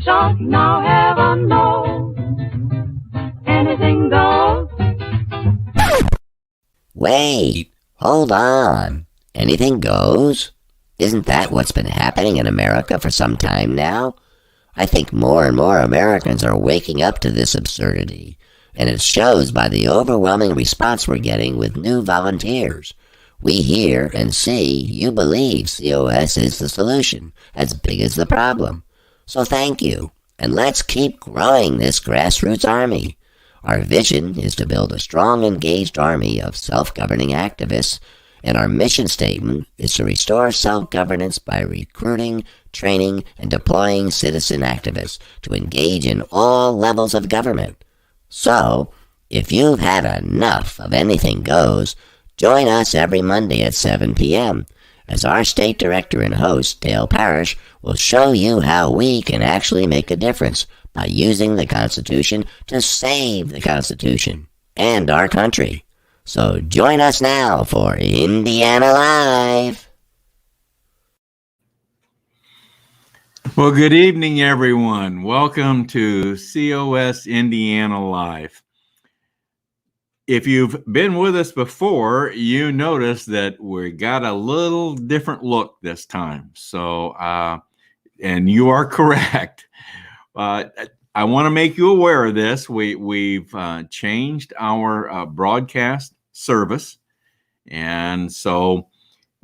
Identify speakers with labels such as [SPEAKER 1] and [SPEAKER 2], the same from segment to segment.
[SPEAKER 1] shot, now heaven knows. Anything goes.
[SPEAKER 2] Wait, hold on. Anything goes? Isn't that what's been happening in America for some time now? I think more and more Americans are waking up to this absurdity, and it shows by the overwhelming response we're getting with new volunteers. We hear and see you believe COS is the solution, as big as the problem. So thank you, and let's keep growing this grassroots army. Our vision is to build a strong, engaged army of self-governing activists, and our mission statement is to restore self-governance by recruiting, training, and deploying citizen activists to engage in all levels of government. So, if you've had enough of anything goes, join us every Monday at 7 p.m. as our state director and host, Dale Parrish, will show you how we can actually make a difference by using the Constitution to save the Constitution and our country. So join us now for Indiana Live.
[SPEAKER 3] Well, good evening, everyone. Welcome to COS Indiana Live. If you've been with us before, you notice that we got a little different look this time. So, and you are correct. I want to make you aware of this. We've changed our broadcast service, and so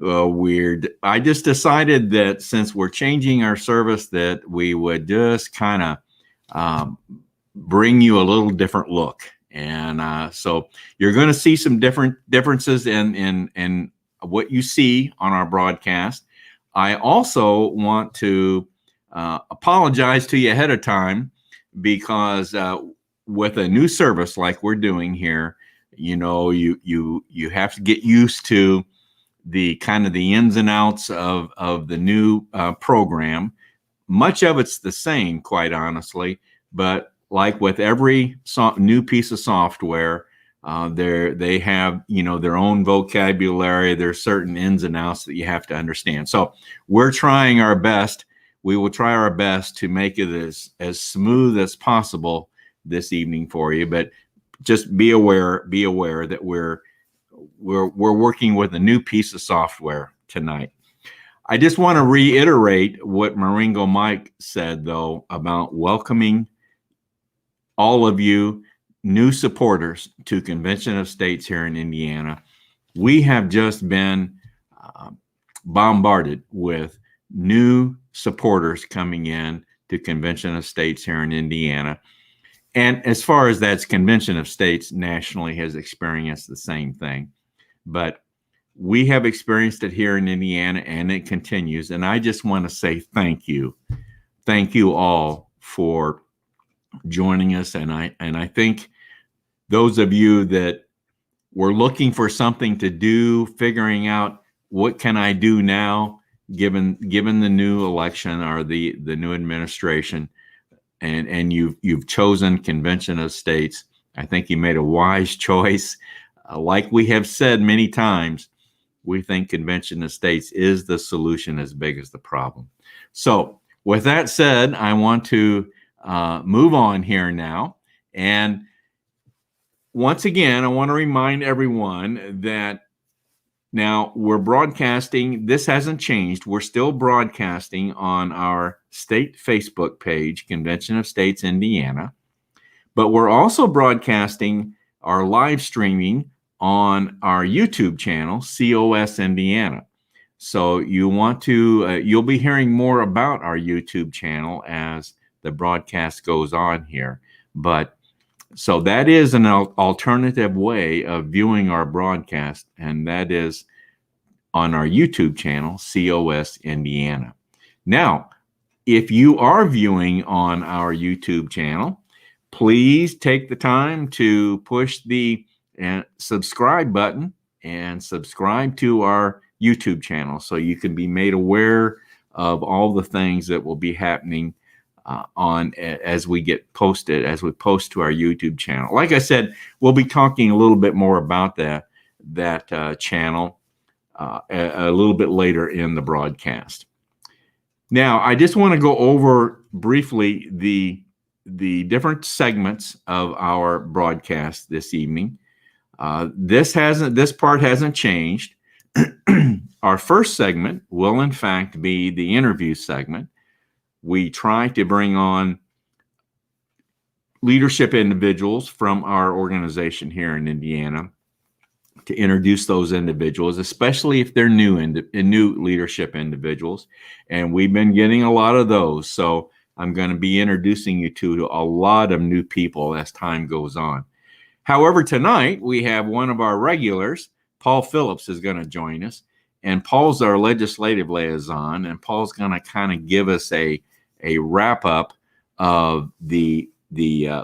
[SPEAKER 3] I just decided that since we're changing our service, that we would just kind of bring you a little different look. And so you're going to see some differences in what you see on our broadcast. I also want to apologize to you ahead of time, because with a new service like we're doing here, you know, you have to get used to the kind of the ins and outs of the new program. Much of it's the same, quite honestly, but like with every new piece of software, they have, you know, their own vocabulary. There's certain ins and outs that you have to understand. So we're trying our best. We will try our best to make it as smooth as possible this evening for you. But just be aware that we're working with a new piece of software tonight. I just want to reiterate what Maringo Mike said, though, about welcoming all of you new supporters to Convention of States here in Indiana. We have just been bombarded with new supporters coming in to Convention of States here in Indiana. And as far as that's, Convention of States nationally has experienced the same thing. But we have experienced it here in Indiana, and it continues. And I just want to say thank you. Thank you all for joining us. And I think those of you that were looking for something to do, figuring out what can I do now, given the new election or the new administration, and you've chosen Convention of States, I think you made a wise choice. Like we have said many times, we think Convention of States is the solution as big as the problem. So with that said, I want to move on here now. And once again, I want to remind everyone that now we're broadcasting. This hasn't changed. We're still broadcasting on our state Facebook page, Convention of States Indiana. But we're also broadcasting our live streaming on our YouTube channel, COS Indiana. So you'll be hearing more about our YouTube channel as the broadcast goes on here. But so that is an alternative way of viewing our broadcast, and that is on our YouTube channel, COS Indiana. Now, if you are viewing on our YouTube channel, please take the time to push the subscribe button and subscribe to our YouTube channel so you can be made aware of all the things that will be happening as we post to our YouTube channel. Like I said, we'll be talking a little bit more about that channel a little bit later in the broadcast. Now, I just want to go over briefly the different segments of our broadcast this evening. This part hasn't changed. Our first segment will in fact be the interview segment. We try to bring on leadership individuals from our organization here in Indiana to introduce those individuals, especially if they're new leadership individuals. And we've been getting a lot of those. So I'm going to be introducing you to a lot of new people as time goes on. However, tonight we have one of our regulars, Paul Phillips, is going to join us. And Paul's our legislative liaison. And Paul's going to kind of give us a wrap up of the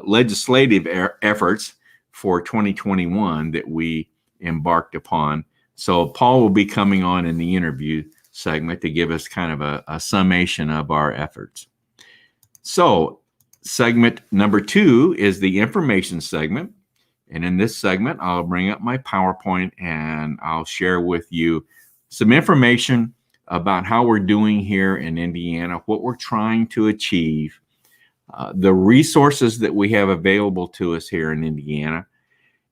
[SPEAKER 3] legislative efforts for 2021 that we embarked upon. So Paul will be coming on in the interview segment to give us kind of a summation of our efforts. So segment number 2 is the information segment. And in this segment, I'll bring up my PowerPoint and I'll share with you some information about how we're doing here in Indiana, what we're trying to achieve, the resources that we have available to us here in Indiana,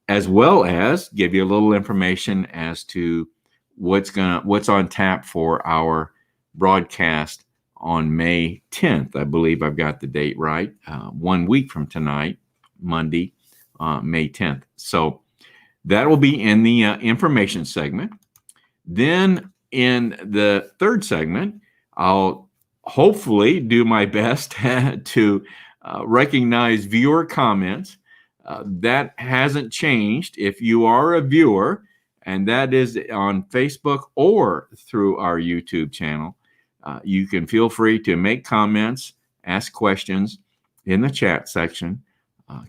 [SPEAKER 3] as well as give you a little information as to what's on tap for our broadcast on May 10th. I believe I've got the date right. 1 week from tonight, Monday, May 10th. So that will be in the information segment. Then in the third segment, I'll hopefully do my best to recognize viewer comments. That hasn't changed. If you are a viewer, and that is on Facebook or through our YouTube channel, you can feel free to make comments, ask questions in the chat section.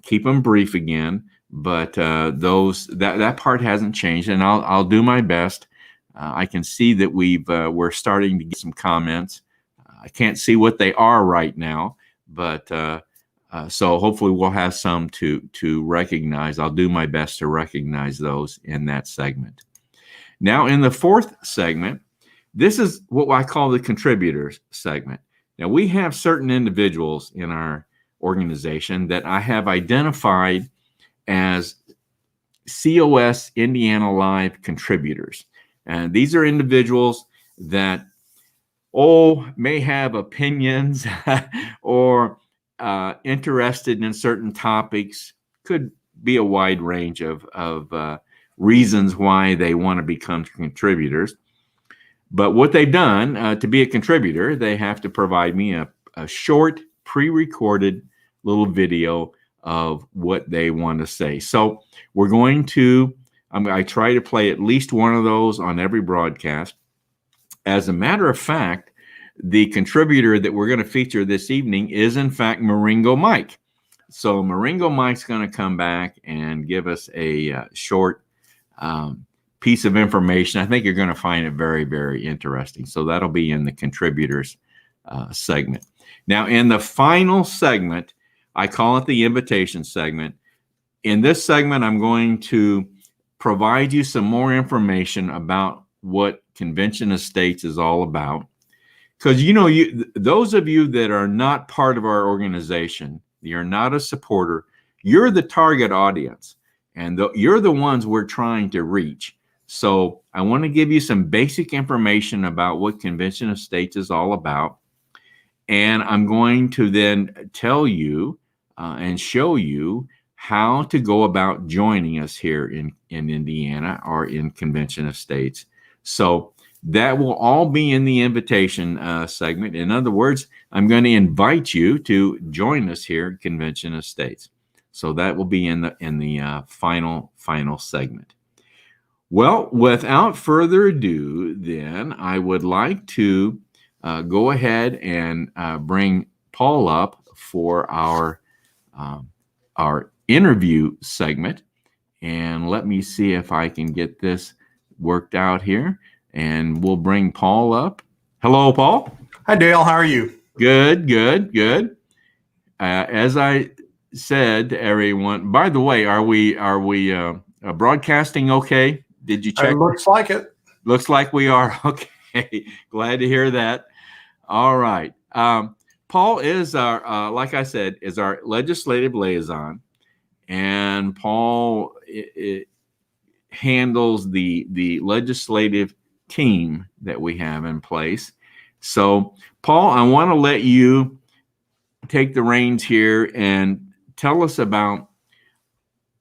[SPEAKER 3] Keep them brief again, but that part hasn't changed, and I'll do my best. I can see that we're starting to get some comments. I can't see what they are right now, but so hopefully we'll have some to recognize. I'll do my best to recognize those in that segment. Now, in the fourth segment, this is what I call the contributors segment. Now, we have certain individuals in our organization that I have identified as COS Indiana Live contributors. And these are individuals that, may have opinions or interested in certain topics. Could be a wide range of reasons why they want to become contributors. But what they've done to be a contributor, they have to provide me a short pre-recorded little video of what they want to say. So we're going to, I try to play at least one of those on every broadcast. As a matter of fact, the contributor that we're going to feature this evening is in fact Maringo Mike. So Maringo Mike's going to come back and give us a short piece of information. I think you're going to find it very, very interesting. So that'll be in the contributors segment. Now, in the final segment, I call it the invitation segment. In this segment, I'm going to provide you some more information about what Convention of States is all about. Because, those of you that are not part of our organization, you're not a supporter, you're the target audience, and you're the ones we're trying to reach. So I want to give you some basic information about what Convention of States is all about. And I'm going to then tell you and show you how to go about joining us here in Indiana or in Convention of States. So that will all be in the invitation segment. In other words, I'm going to invite you to join us here at Convention of States. So that will be in the final segment. Well, without further ado, then I would like to go ahead and bring Paul up for our interview segment. And let me see if I can get this worked out here. And we'll bring Paul up. Hello, Paul.
[SPEAKER 4] Hi, Dale. How are you?
[SPEAKER 3] Good. As I said to everyone, by the way, are we broadcasting okay? Did you check?
[SPEAKER 4] It looks like it.
[SPEAKER 3] Looks like we are. Okay. Glad to hear that. All right. Paul is our, like I said, is our legislative liaison, and Paul handles the legislative team that we have in place. So, Paul, I want to let you take the reins here and tell us about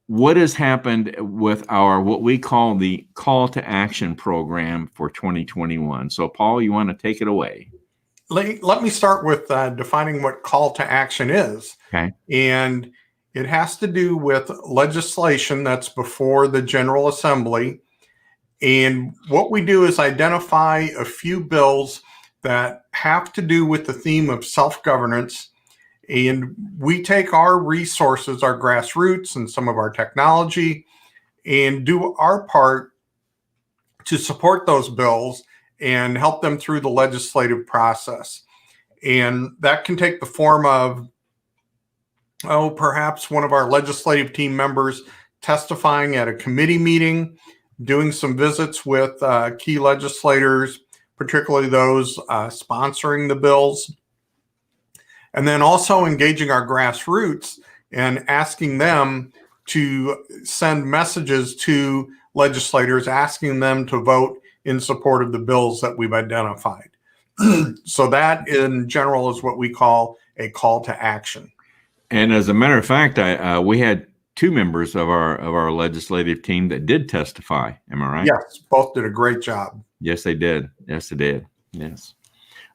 [SPEAKER 3] what has happened with our, what we call the call to action program for 2021. So, Paul, you want to take it away?
[SPEAKER 4] Let me start with defining what call to action is.
[SPEAKER 3] Okay.
[SPEAKER 4] And it has to do with legislation that's before the General Assembly. And what we do is identify a few bills that have to do with the theme of self-governance. And we take our resources, our grassroots, and some of our technology, and do our part to support those bills and help them through the legislative process. And that can take the form of, perhaps one of our legislative team members testifying at a committee meeting, doing some visits with key legislators, particularly those sponsoring the bills, and then also engaging our grassroots and asking them to send messages to legislators, asking them to vote in support of the bills that we've identified. So that in general is what we call a call to action.
[SPEAKER 3] And as a matter of fact, we had two members of our legislative team that did testify. Am I right?
[SPEAKER 4] Yes, both did a great job.
[SPEAKER 3] Yes, they did. Yes, they did. Yes.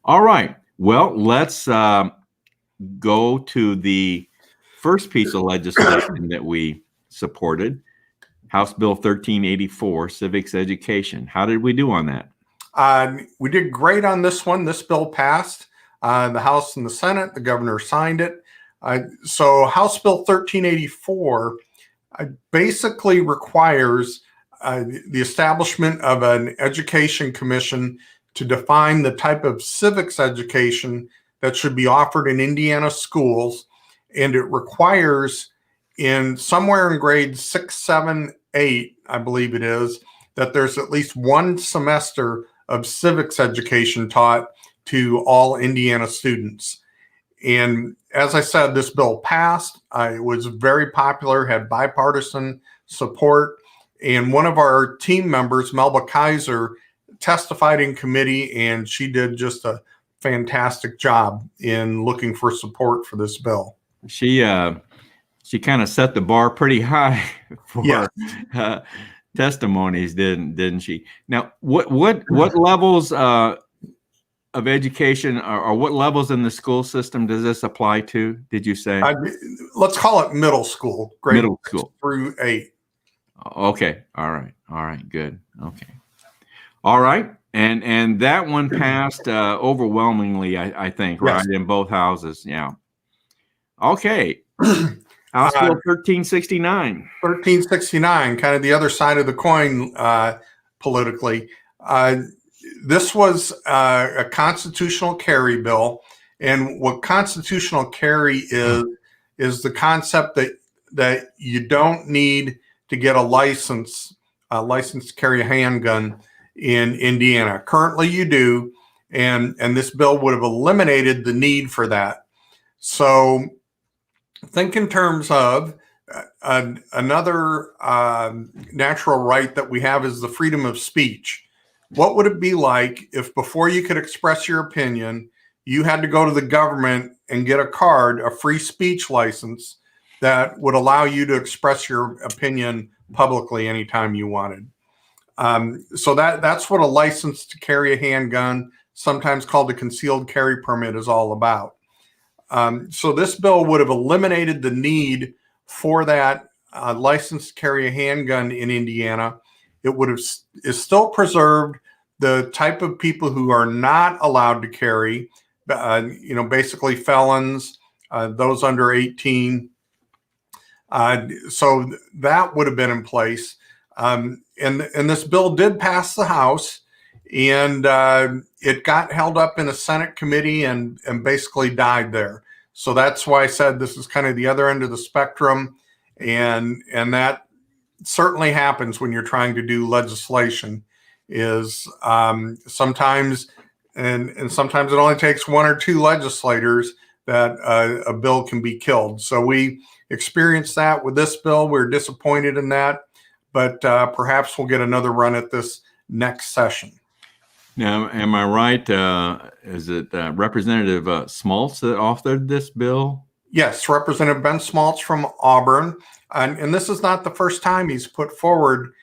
[SPEAKER 3] All right. Well, let's go to the first piece of legislation that we supported, House Bill 1384, Civics Education. How did we do on that?
[SPEAKER 4] We did great on this one. This bill passed the House and the Senate. The governor signed it. So House Bill 1384 basically requires the establishment of an education commission to define the type of civics education that should be offered in Indiana schools. And it requires somewhere in grades 6, 7, 8, I believe it is, that there's at least one semester of civics education taught to all Indiana students. And as I said, this bill passed. It was very popular, had bipartisan support. And one of our team members, Melba Kaiser, testified in committee, and she did just a fantastic job in looking for support for this bill.
[SPEAKER 3] She kind of set the bar pretty high for testimonies, didn't she? Now, what levels of education or what levels in the school system does this apply to? Did you say?
[SPEAKER 4] Let's call it middle school.
[SPEAKER 3] Middle school
[SPEAKER 4] through 8.
[SPEAKER 3] Okay. All right. Good. Okay. All right. And that one passed overwhelmingly, I think, right, in both houses. Yeah. Okay. House Bill 1369.
[SPEAKER 4] 1369, kind of the other side of the coin politically. This was a constitutional carry bill. And what constitutional carry is the concept that you don't need to get a license to carry a handgun in Indiana. Currently you do, and this bill would have eliminated the need for that. So think in terms of another natural right that we have is the freedom of speech. What would it be like if before you could express your opinion, you had to go to the government and get a card, a free speech license that would allow you to express your opinion publicly anytime you wanted? So that's what a license to carry a handgun, sometimes called a concealed carry permit, is all about. So this bill would have eliminated the need for that license to carry a handgun in Indiana. It would have still preserved the type of people who are not allowed to carry, basically felons, those under 18. So that would have been in place. And this bill did pass the House, and it got held up in a Senate committee and basically died there. So that's why I said this is kind of the other end of the spectrum. And that certainly happens when you're trying to do legislation, is sometimes, and sometimes it only takes one or two legislators that a bill can be killed. So we experienced that with this bill. We're disappointed in that, but perhaps we'll get another run at this next session.
[SPEAKER 3] Now, am I right? Is it Representative Smoltz that authored this bill?
[SPEAKER 4] Yes, Representative Ben Smoltz from Auburn. And this is not the first time he's put forward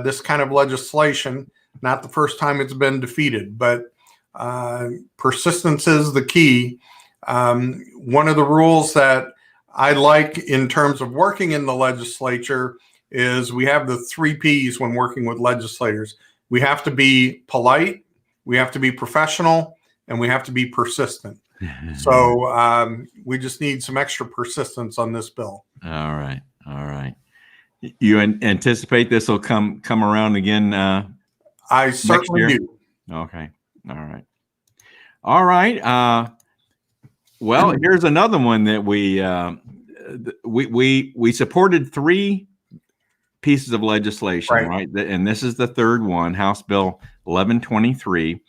[SPEAKER 4] this kind of legislation, not the first time it's been defeated, but persistence is the key. One of the rules that I like in terms of working in the legislature is we have the 3 Ps when working with legislators. We have to be polite, we have to be professional, and we have to be persistent. So we just need some extra persistence on this bill.
[SPEAKER 3] All right. You anticipate this will come around again?
[SPEAKER 4] I certainly do.
[SPEAKER 3] Okay. All right. Well, here's another one that we supported 3 pieces of legislation, right? And this is the third one, House Bill 1123,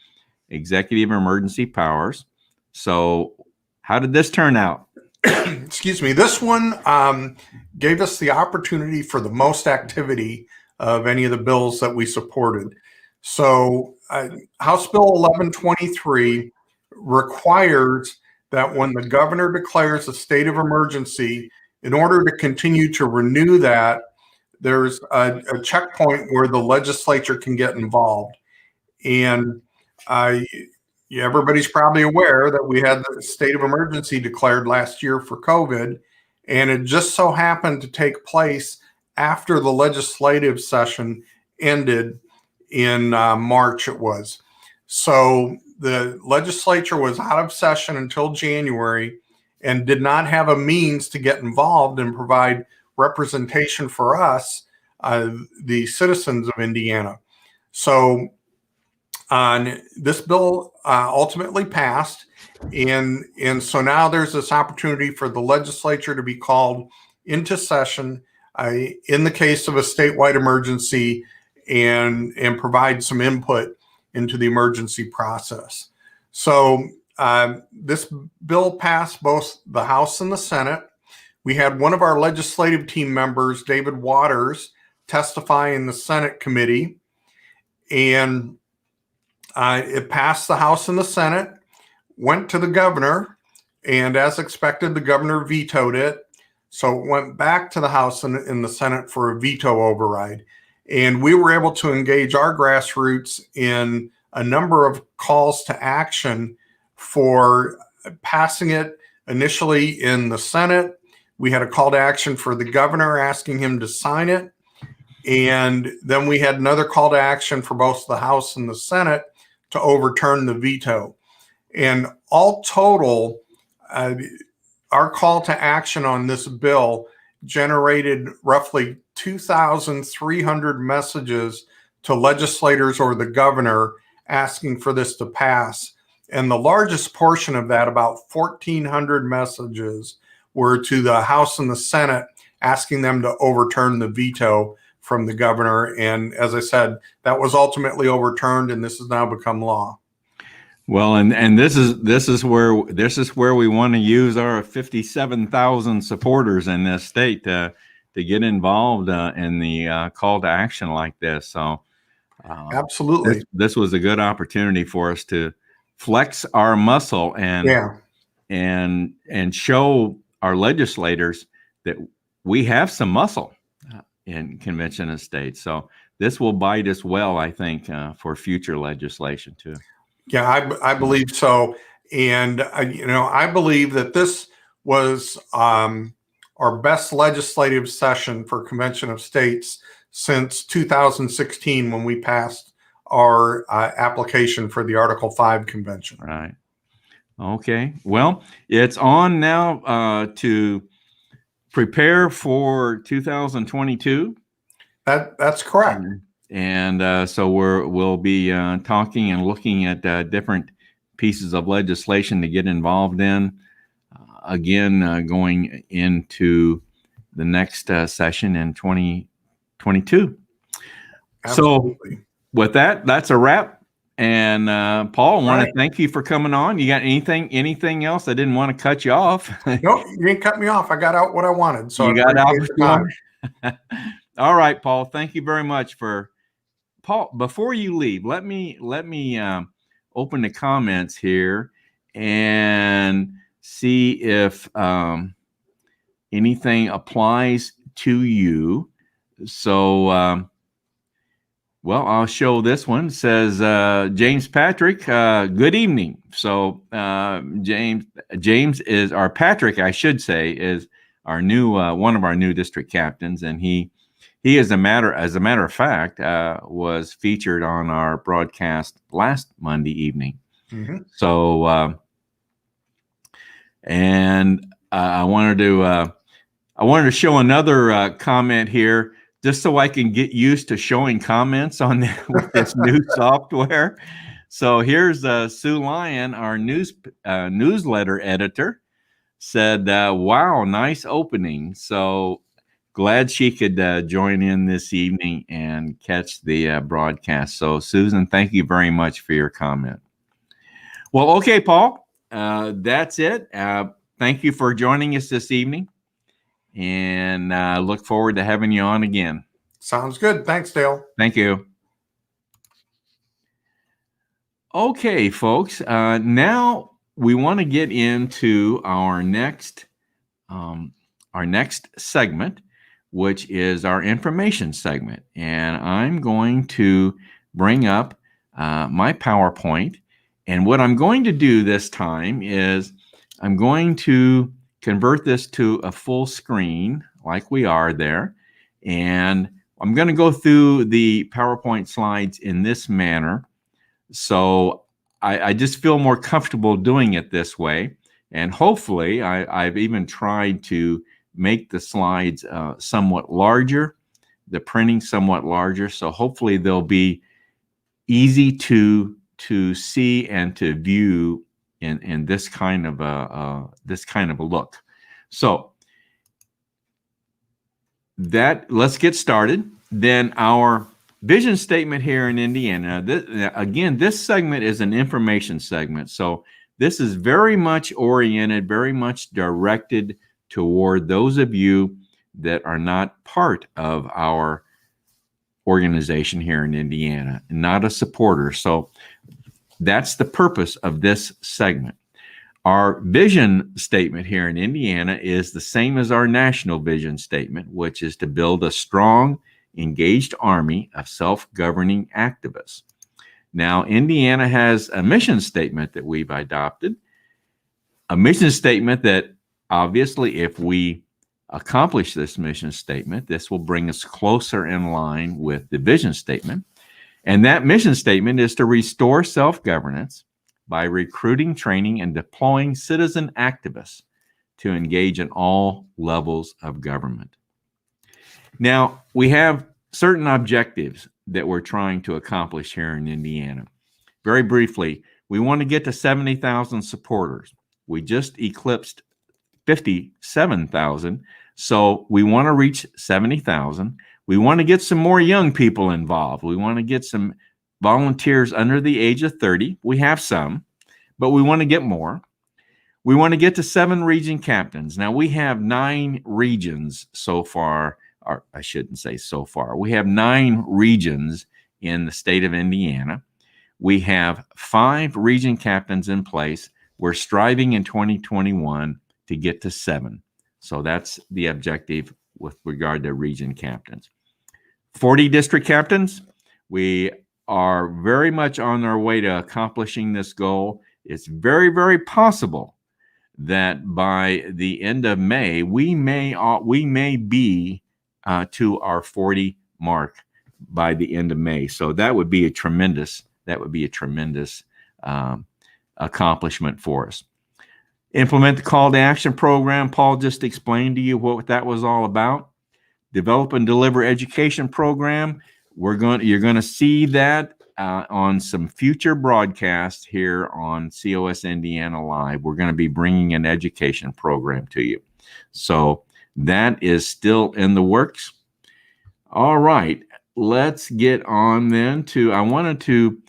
[SPEAKER 3] Executive Emergency Powers. So how did this turn out?
[SPEAKER 4] Excuse me. This one gave us the opportunity for the most activity of any of the bills that we supported. So House Bill 1123 requires that when the governor declares a state of emergency, in order to continue to renew that, there's a checkpoint where the legislature can get involved. And everybody's probably aware that we had the state of emergency declared last year for COVID, and it just so happened to take place after the legislative session ended in March, it was. So the legislature was out of session until January and did not have a means to get involved and provide representation for us, the citizens of Indiana. So this bill ultimately passed, and so now there's this opportunity for the legislature to be called into session in the case of a statewide emergency and provide some input into the emergency process. So this bill passed both the House and the Senate. We had one of our legislative team members, David Waters, testify in the Senate committee, and it passed the House and the Senate, went to the governor, and as expected, the governor vetoed it. So it went back to the House and the Senate for a veto override. And we were able to engage our grassroots in a number of calls to action for passing it initially in the Senate. We had a call to action for the governor asking him to sign it. And then we had another call to action for both the House and the Senate to overturn the veto. And all total, our call to action on this bill generated roughly 2,300 messages to legislators or the governor asking for this to pass. And the largest portion of that, about 1,400 messages, were to the House and the Senate asking them to overturn the veto from the governor. And as I said, that was ultimately overturned, and this has now become law.
[SPEAKER 3] Well, and this is where we want to use our 57,000 supporters in this state to get involved in the call to action like this. So,
[SPEAKER 4] absolutely,
[SPEAKER 3] this was a good opportunity for us to flex our muscle and show our legislators that we have some muscle in convention of states. So this will bite us well, I think, for future legislation too.
[SPEAKER 4] Yeah, I believe so. And, I believe that this was our best legislative session for Convention of States since 2016, when we passed our application for the Article 5 convention.
[SPEAKER 3] Right. Okay. Well, it's on now to prepare for 2022.
[SPEAKER 4] That's correct.
[SPEAKER 3] And so we'll be talking and looking at different pieces of legislation to get involved in. Again, going into the next session in 2022.
[SPEAKER 4] Absolutely.
[SPEAKER 3] So with that, that's a wrap. And Paul, I want
[SPEAKER 4] Right.
[SPEAKER 3] to thank you for coming on. You got anything else? I didn't want to cut you off.
[SPEAKER 4] Nope, you didn't cut me off. I got out what I wanted, so
[SPEAKER 3] You
[SPEAKER 4] I
[SPEAKER 3] got out
[SPEAKER 4] appreciate the time.
[SPEAKER 3] All right, Paul. Thank you very much for Paul. Before you leave, let me open the comments here and see if anything applies to you. So, well, I'll show this one. It says James Patrick, good evening. So James is our Patrick, I should say, is our new one of our new district captains, and he is as a matter of fact was featured on our broadcast last Monday evening.
[SPEAKER 4] Mm-hmm.
[SPEAKER 3] So and I wanted to show another comment here, just so I can get used to showing comments on with this new software. So here's Sue Lyon, our newsletter editor, said, "Wow, nice opening." So glad she could join in this evening and catch the broadcast. So Susan, thank you very much for your comment. Well, okay, Paul, that's it. Thank you for joining us this evening. And look forward to having you on again.
[SPEAKER 4] Sounds good. Thanks, Dale.
[SPEAKER 3] Thank you. Okay, folks. Now we want to get into our next segment, which is our information segment. And I'm going to bring up my PowerPoint. And what I'm going to do this time is I'm going to convert this to a full screen like we are there. And I'm going to go through the PowerPoint slides in this manner. So I just feel more comfortable doing it this way. And hopefully I've even tried to make the slides somewhat larger, the printing somewhat larger. So hopefully they'll be easy to see and to view in this kind of a look. So let's get started. Then our vision statement here in Indiana. This segment is an information segment. So this is very much oriented, very much directed toward those of you that are not part of our organization here in Indiana, not a supporter. So that's the purpose of this segment. Our vision statement here in Indiana is the same as our national vision statement, which is to build a strong, engaged army of self-governing activists. Now, Indiana has a mission statement that we've adopted, a mission statement that obviously, if we accomplish this mission statement, this will bring us closer in line with the vision statement. And that mission statement is to restore self-governance by recruiting, training, and deploying citizen activists to engage in all levels of government. Now, we have certain objectives that we're trying to accomplish here in Indiana. Very briefly, we want to get to 70,000 supporters. We just eclipsed 57,000, so we want to reach 70,000. We want to get some more young people involved. We want to get some volunteers under the age of 30. We have some, but we want to get more. We want to get to 7 region captains. Now, we have 9 regions so far, or I shouldn't say so far. We have 9 regions in the state of Indiana. We have 5 region captains in place. We're striving in 2021 to get to 7. So that's the objective with regard to region captains. 40 district captains. We are very much on our way to accomplishing this goal. It's very, very possible that by the end of May, we may be to our 40 mark by the end of May. So that would be a tremendous accomplishment for us. Implement the call to action program. Paul just explained to you what that was all about. Develop and deliver education program. You're going to see that on some future broadcasts here on COS Indiana Live. We're going to be bringing an education program to you. So that is still in the works. All right, let's get on then to, I wanted to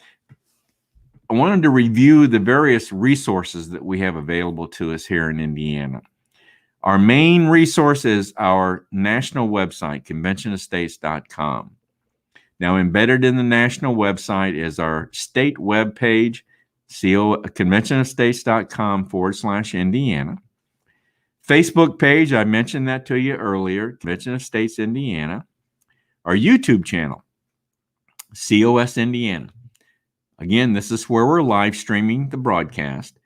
[SPEAKER 3] I wanted to review the various resources that we have available to us here in Indiana. Our main resource is our national website, conventionofstates.com. Now, embedded in the national website is our state web page, conventionofstates.com/Indiana. Facebook page, I mentioned that to you earlier, Convention of States Indiana. Our YouTube channel, COS Indiana. Again, this is where we're live streaming the broadcast.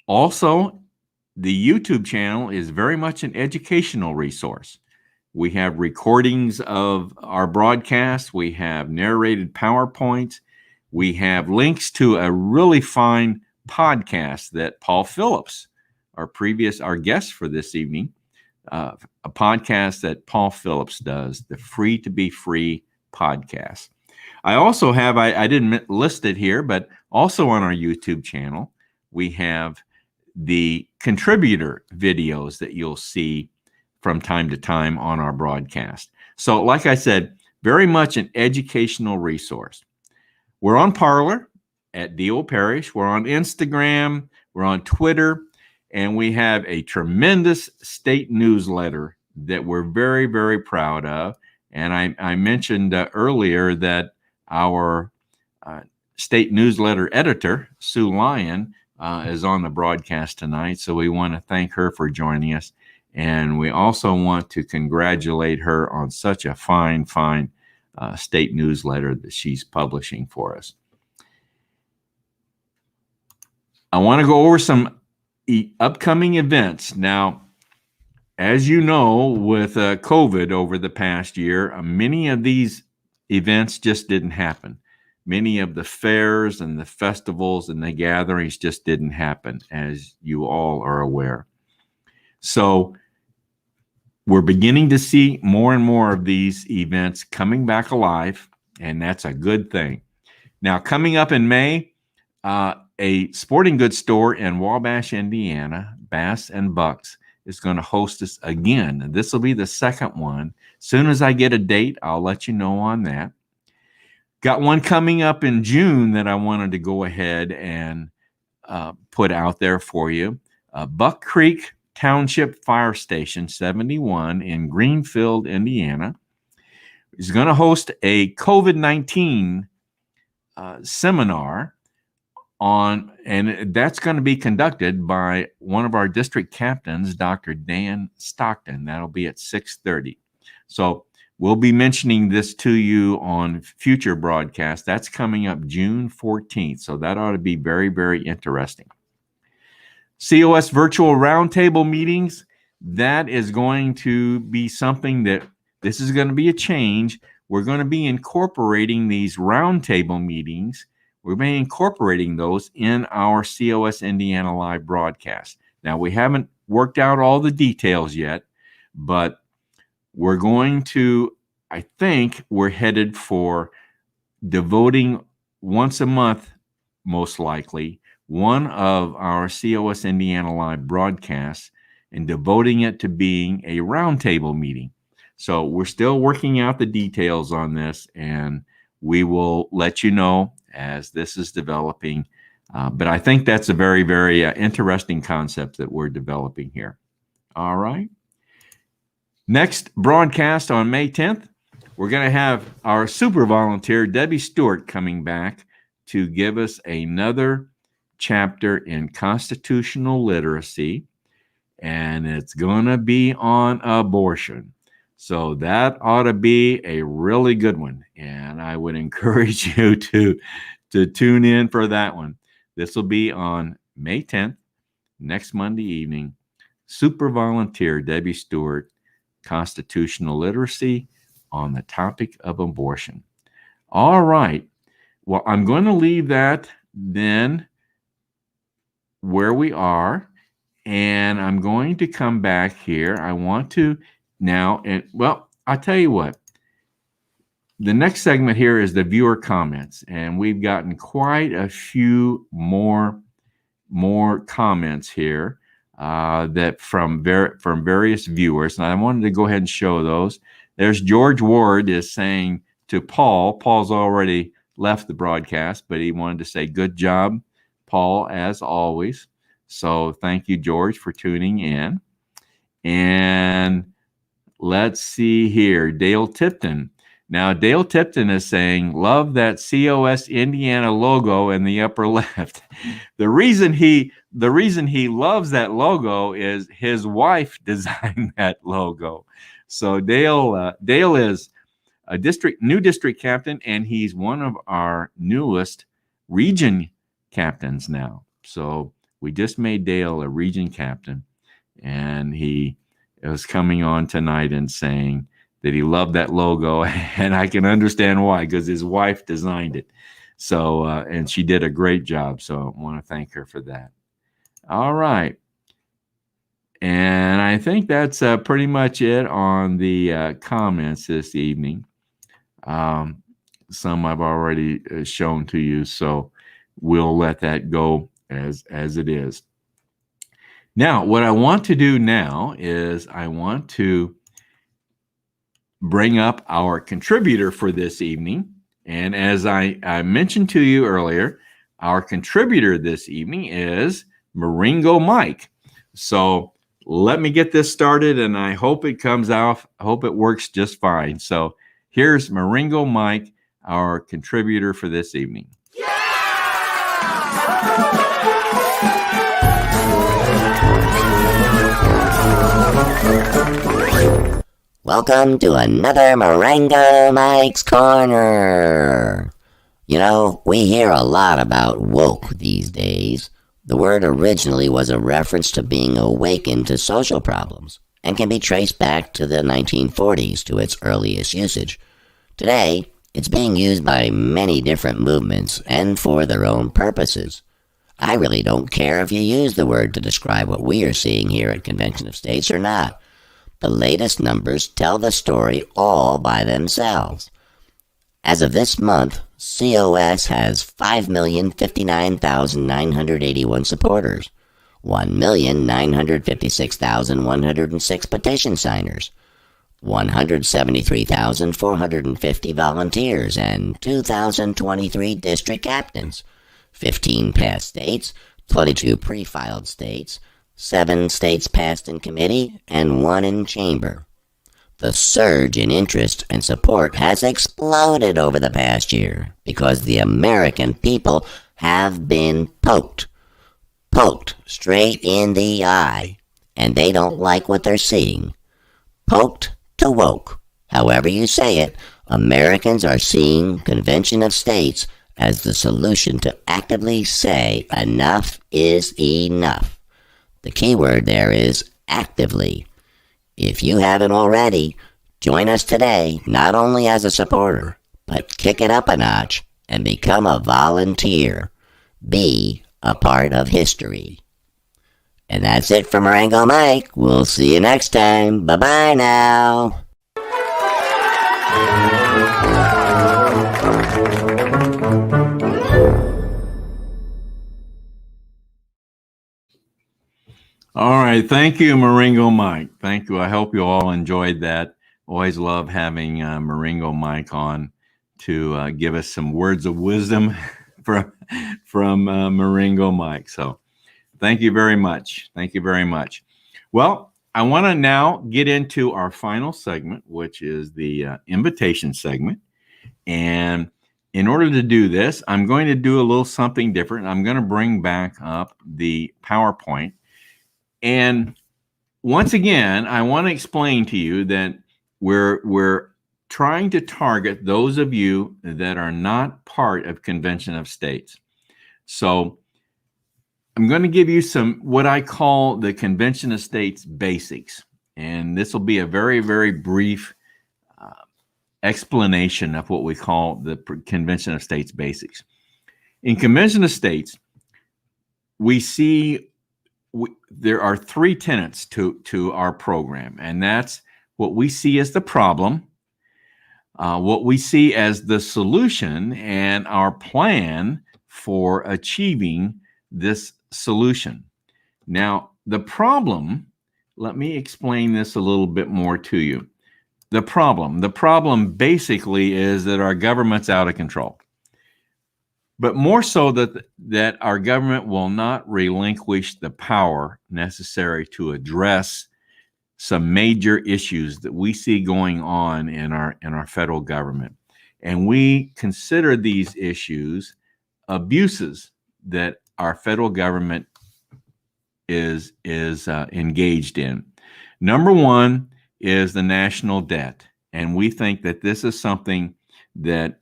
[SPEAKER 3] Also, the YouTube channel is very much an educational resource. We have recordings of our broadcasts. We have narrated PowerPoints. We have links to a really fine podcast that Paul Phillips, our guest for this evening, a podcast that Paul Phillips does, the Free to Be Free podcast. I also have, I didn't list it here, but also on our YouTube channel, we have the contributor videos that you'll see from time to time on our broadcast. So like I said, very much an educational resource. We're on Parler at D.O. Parish. We're on Instagram. We're on Twitter. And we have a tremendous state newsletter that we're very, very proud of. And I mentioned earlier that our state newsletter editor, Sue Lyon, is on the broadcast tonight. So we want to thank her for joining us. And we also want to congratulate her on such a fine state newsletter that she's publishing for us. I want to go over some upcoming events. Now, as you know, with COVID over the past year, many of these events just didn't happen. Many of the fairs and the festivals and the gatherings just didn't happen, as you all are aware. So we're beginning to see more and more of these events coming back alive, and that's a good thing. Now, coming up in May, a sporting goods store in Wabash, Indiana, Bass and Bucks, is going to host us again. This will be the second one. As soon as I get a date, I'll let you know on that. Got one coming up in June that I wanted to go ahead and put out there for you. Buck Creek Township Fire Station 71 in Greenfield, Indiana, is going to host a COVID-19 seminar and that's going to be conducted by one of our district captains, Dr. Dan Stockton. That'll be at 6:30. So we'll be mentioning this to you on future broadcasts. That's coming up June 14th. So that ought to be very, very interesting. COS virtual roundtable meetings, that is going to be something that this is going to be a change. We're going to be incorporating these roundtable meetings. We're going to be incorporating those in our COS Indiana Live broadcast. Now, we haven't worked out all the details yet, but we're going to, I think we're headed for devoting once a month, most likely, one of our COS Indiana Live broadcasts and devoting it to being a roundtable meeting. So we're still working out the details on this, and we will let you know as this is developing. But I think that's a very, very interesting concept that we're developing here. All right. Next broadcast on May 10th, we're going to have our super volunteer, Debbie Stewart, coming back to give us another chapter in constitutional literacy, and it's going to be on abortion. So that ought to be a really good one, and I would encourage you to tune in for that one. This will be on May 10th, next Monday evening. Super volunteer Debbie Stewart, constitutional literacy on the topic of abortion. All right. Well, I'm going to leave that then where we are, and I'm going to come back here. I want to now, and well, I'll tell you what. The next segment here is the viewer comments, and we've gotten quite a few more comments here that from various viewers, and I wanted to go ahead and show those. There's George Ward is saying to Paul. Paul's already left the broadcast, but he wanted to say good job, Paul, as always. So thank you, George, for tuning in. And let's see here, Dale Tipton. Now, Dale Tipton is saying, love that COS Indiana logo in the upper left. The reason he loves that logo is his wife designed that logo. So Dale is a new district captain, and he's one of our newest region captains now. So we just made Dale a region captain, and he was coming on tonight and saying that he loved that logo, and I can understand why, because his wife designed it. So, and she did a great job. So I want to thank her for that. All right. And I think that's pretty much it on the comments this evening. Some I've already shown to you, so we'll let that go as it is. Now, what I want to do now is I want to bring up our contributor for this evening. And as I mentioned to you earlier, our contributor this evening is Maringo Mike. So let me get this started, and I hope it comes out. I hope it works just fine. So here's Maringo Mike, our contributor for this evening.
[SPEAKER 2] Welcome to another Maringo Mike's Corner. You know, we hear a lot about woke these days. The word originally was a reference to being awakened to social problems and can be traced back to the 1940s to its earliest usage. Today, it's being used by many different movements and for their own purposes. I really don't care if you use the word to describe what we are seeing here at Convention of States or not. The latest numbers tell the story all by themselves. As of this month, COS has 5,059,981 supporters, 1,956,106 petition signers, 173,450 volunteers, and 2,023 district captains, 15 past states, 22 pre-filed states, 7 states passed in committee, and 1 in chamber. The surge in interest and support has exploded over the past year because the American people have been poked straight in the eye, and they don't like what they're seeing. Poked to woke. However you say it, Americans are seeing Convention of States as the solution to actively say enough is enough. The key word there is actively. If you haven't already, join us today not only as a supporter, but kick it up a notch and become a volunteer. Be a part of history. And that's it for Maringo Mike. We'll see you next time. Bye-bye now.
[SPEAKER 3] All right. Thank you, Maringo Mike. Thank you. I hope you all enjoyed that. Always love having Maringo Mike on to give us some words of wisdom from Maringo Mike. So thank you very much. Thank you very much. Well, I want to now get into our final segment, which is the invitation segment. And in order to do this, I'm going to do a little something different. I'm going to bring back up the PowerPoint. And once again, I want to explain to you that we're trying to target those of you that are not part of Convention of States. So I'm going to give you some what I call the Convention of States basics. And this will be a very, very brief explanation of what we call the Convention of States basics. In Convention of States, we see there are 3 tenets to our program, and that's what we see as the problem, what we see as the solution, and our plan for achieving this solution. Now, the problem, let me explain this a little bit more to you. The problem basically is that our government's out of control. but more so that our government will not relinquish the power necessary to address some major issues that we see going on in our federal government. And we consider these issues abuses that our federal government is engaged in. Number one is the national debt, and we think that this is something that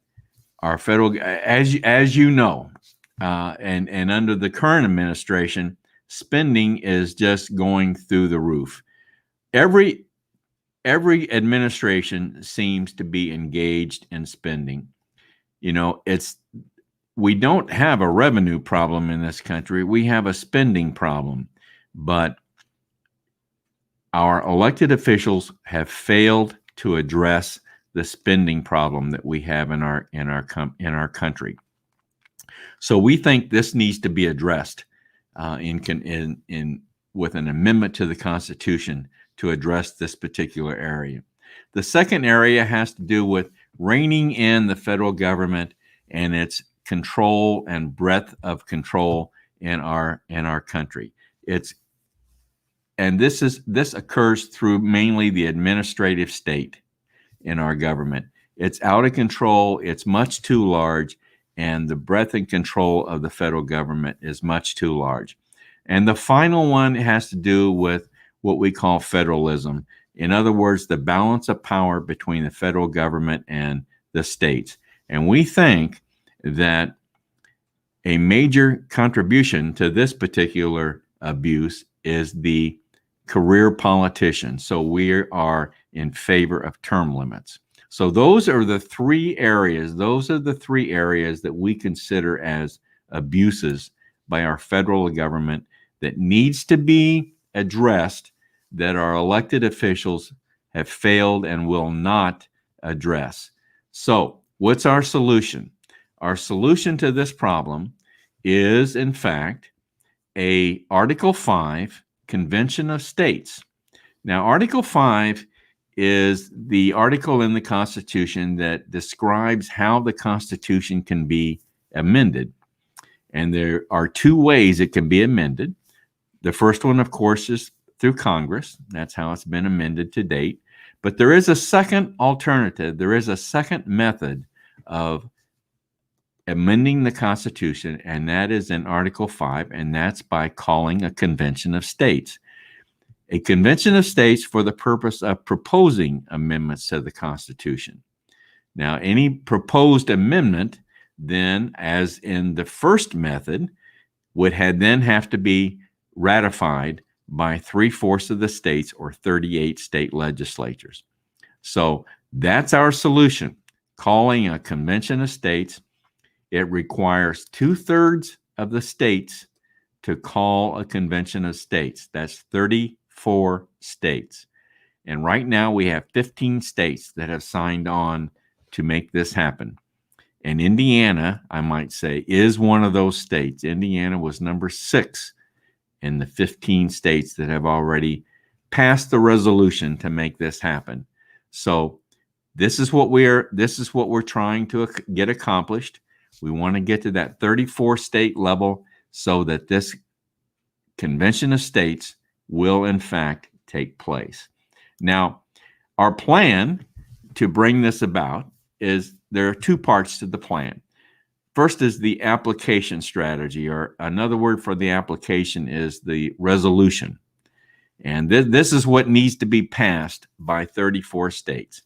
[SPEAKER 3] our federal, as you know, and under the current administration, spending is just going through the roof. Every administration seems to be engaged in spending. You know, we don't have a revenue problem in this country. We have a spending problem, but our elected officials have failed to address the spending problem that we have in our country. So we think this needs to be addressed with an amendment to the Constitution to address this particular area. The second area has to do with reining in the federal government and its control and breadth of control in our country. This occurs through mainly the administrative state in our government. It's out of control, it's much too large, and the breadth and control of the federal government is much too large. And the final one has to do with what we call federalism. In other words, the balance of power between the federal government and the states. And we think that a major contribution to this particular abuse is the career politician. So we are in favor of term limits. So those are the three areas. Those are the three areas that we consider as abuses by our federal government that needs to be addressed, that our elected officials have failed and will not address. So what's our solution? Our solution to this problem is, in fact, a Article 5 Convention of States. Now, Article 5 is the article in the Constitution that describes how the Constitution can be amended. And there are two ways it can be amended. The first one, of course, is through Congress. That's how it's been amended to date. But there is a second alternative. There is a second method of amending the Constitution, and that is in Article 5, and that's by calling a convention of states. A convention of states for the purpose of proposing amendments to the Constitution. Now, any proposed amendment, then, as in the first method, would then have to be ratified by 3/4 of the states or 38 state legislatures. So that's our solution, calling a convention of states. It requires 2/3 of the states to call a convention of states. That's 34 states. And right now we have 15 states that have signed on to make this happen. And Indiana, I might say, is one of those states. Indiana was number 6 in the 15 states that have already passed the resolution to make this happen. So this is what we're trying to get accomplished. We want to get to that 34 state level so that this convention of states will in fact take place. Now, our plan to bring this about is there are two parts to the plan. First is the application strategy, or another word for the application is the resolution. And this is what needs to be passed by 34 states.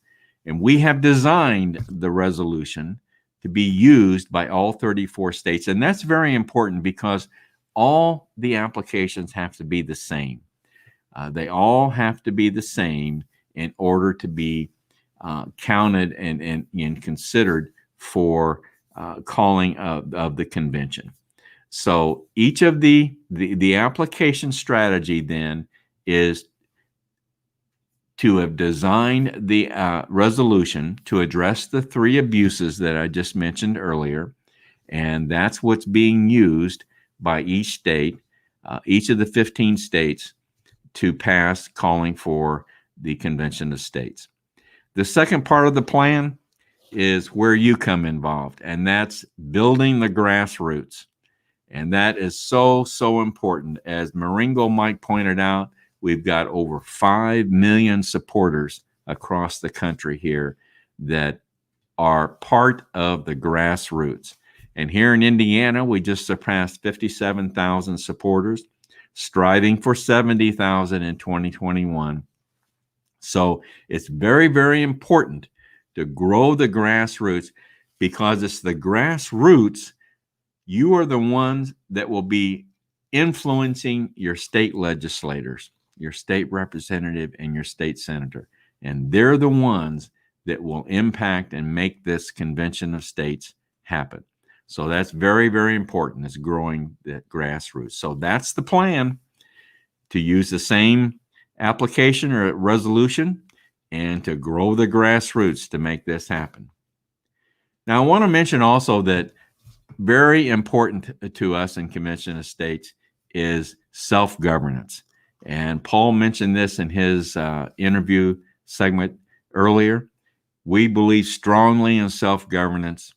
[SPEAKER 3] And we have designed the resolution to be used by all 34 states. And that's very important because all the applications have to be the same. They all have to be the same in order to be counted and considered for calling of the convention. So each of the application strategy then is to have designed the resolution to address the 3 abuses that I just mentioned earlier. And that's what's being used by each state, each of the 15 states, to pass calling for the Convention of States. The second part of the plan is where you come involved, and that's building the grassroots. And that is so, so important. As Maringo Mike pointed out, we've got over 5 million supporters across the country here that are part of the grassroots. And here in Indiana, we just surpassed 57,000 supporters, striving for 70,000 in 2021. So it's very, very important to grow the grassroots, because it's the grassroots. You are the ones that will be influencing your state legislators, your state representative, and your state senator. And they're the ones that will impact and make this convention of states happen. So that's very, very important, is growing the grassroots. So that's the plan, to use the same application or resolution and to grow the grassroots to make this happen. Now, I want to mention also that very important to us in Convention of States is self-governance. And Paul mentioned this in his interview segment earlier. We believe strongly in self-governance.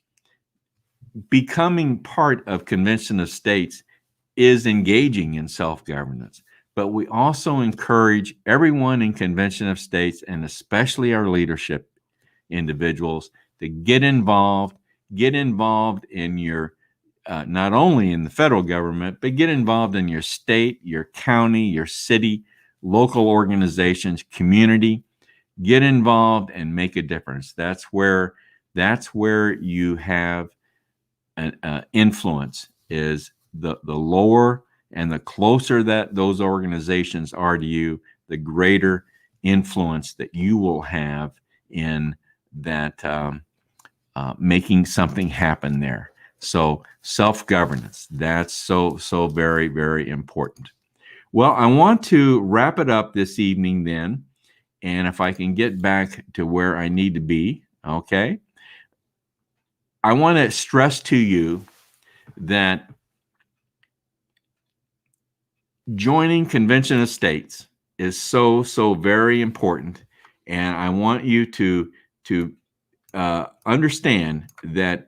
[SPEAKER 3] Becoming part of Convention of States is engaging in self-governance, but we also encourage everyone in Convention of States, and especially our leadership individuals, to get involved in your, not only in the federal government, but get involved in your state, your county, your city, local organizations, community. Get involved and make a difference. That's where you have an influence, is the lower and the closer that those organizations are to you, the greater influence that you will have in that making something happen there. So self-governance, that's so very, very important. Well, I want to wrap it up this evening then, and if I can get back to where I need to be, okay? I want to stress to you that joining Convention of States is so very important, and I want you to understand that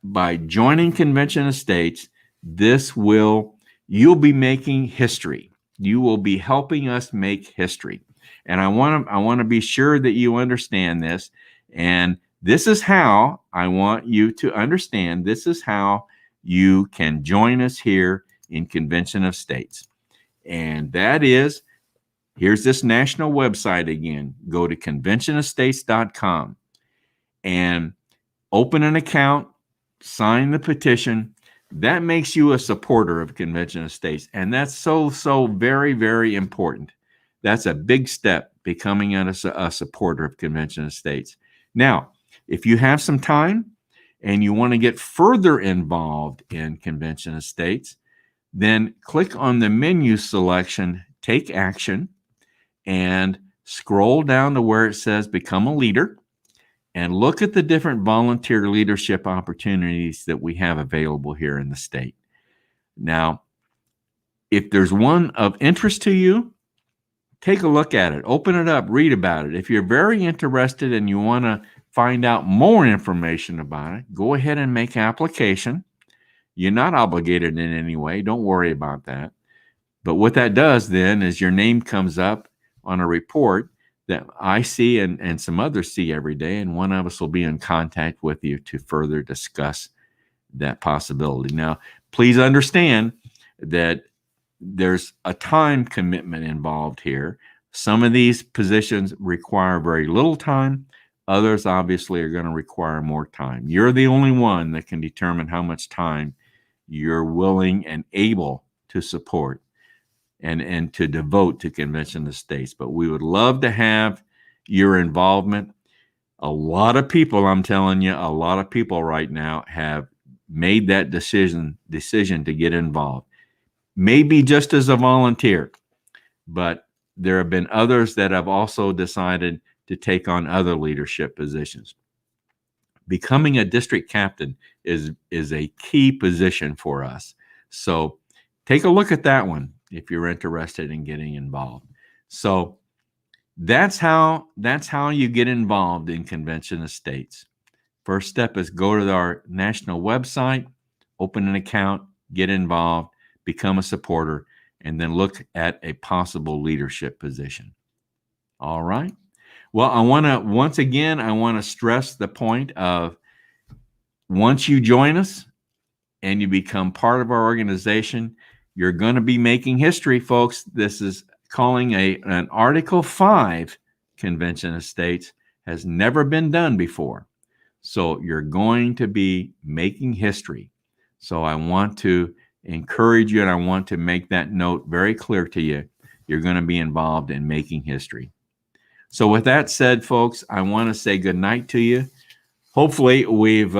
[SPEAKER 3] by joining Convention of States, you'll be making history. You will be helping us make history, and I want to be sure that you understand this. And this is how I want you to understand. This is how you can join us here in Convention of States. And that is, here's this national website again. Go to conventionofstates.com and open an account, sign the petition. That makes you a supporter of Convention of States. And that's so very, very important. That's a big step, becoming a supporter of Convention of States. Now, if you have some time and you want to get further involved in Convention of States, then click on the menu selection, Take Action, and scroll down to where it says Become a Leader, and look at the different volunteer leadership opportunities that we have available here in the state. Now, if there's one of interest to you, take a look at it, open it up, read about it. If you're very interested and you want to find out more information about it, go ahead and make application. You're not obligated in any way. Don't worry about that. But what that does then is your name comes up on a report that I see and some others see every day, and one of us will be in contact with you to further discuss that possibility. Now, please understand that there's a time commitment involved here. Some of these positions require very little time. Others obviously are going to require more time. You're the only one that can determine how much time you're willing and able to support and to devote to Convention of States. But we would love to have your involvement. A lot of people, I'm telling you, a lot of people right now have made that decision to get involved. Maybe just as a volunteer, but there have been others that have also decided to take on other leadership positions. Becoming a district captain is a key position for us. So take a look at that one if you're interested in getting involved. So that's how you get involved in Convention of States. First step is go to our national website, open an account, get involved, become a supporter, and then look at a possible leadership position. All right. Well, I want to stress the point of once you join us and you become part of our organization, you're going to be making history, folks. This is calling an Article 5 convention of states. Has never been done before. So you're going to be making history. So I want to encourage you, and I want to make that note very clear to you. You're going to be involved in making history. So with that said, folks, I want to say good night to you. Hopefully we've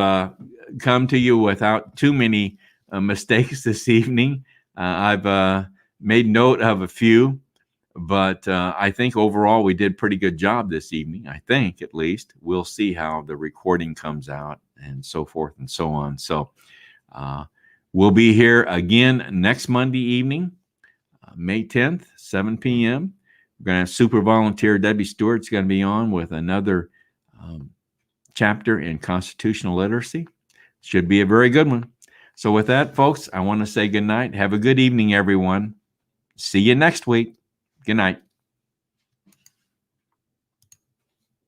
[SPEAKER 3] come to you without too many mistakes this evening. I've made note of a few, but I think overall we did a pretty good job this evening. I think, at least. We'll see how the recording comes out and so forth and so on. So we'll be here again next Monday evening, May 10th, 7 p.m. We're going to have super volunteer Debbie Stewart's going to be on with another chapter in constitutional literacy. Should be a very good one. So with that, folks, I want to say good night. Have a good evening, everyone. See you next week. Good night.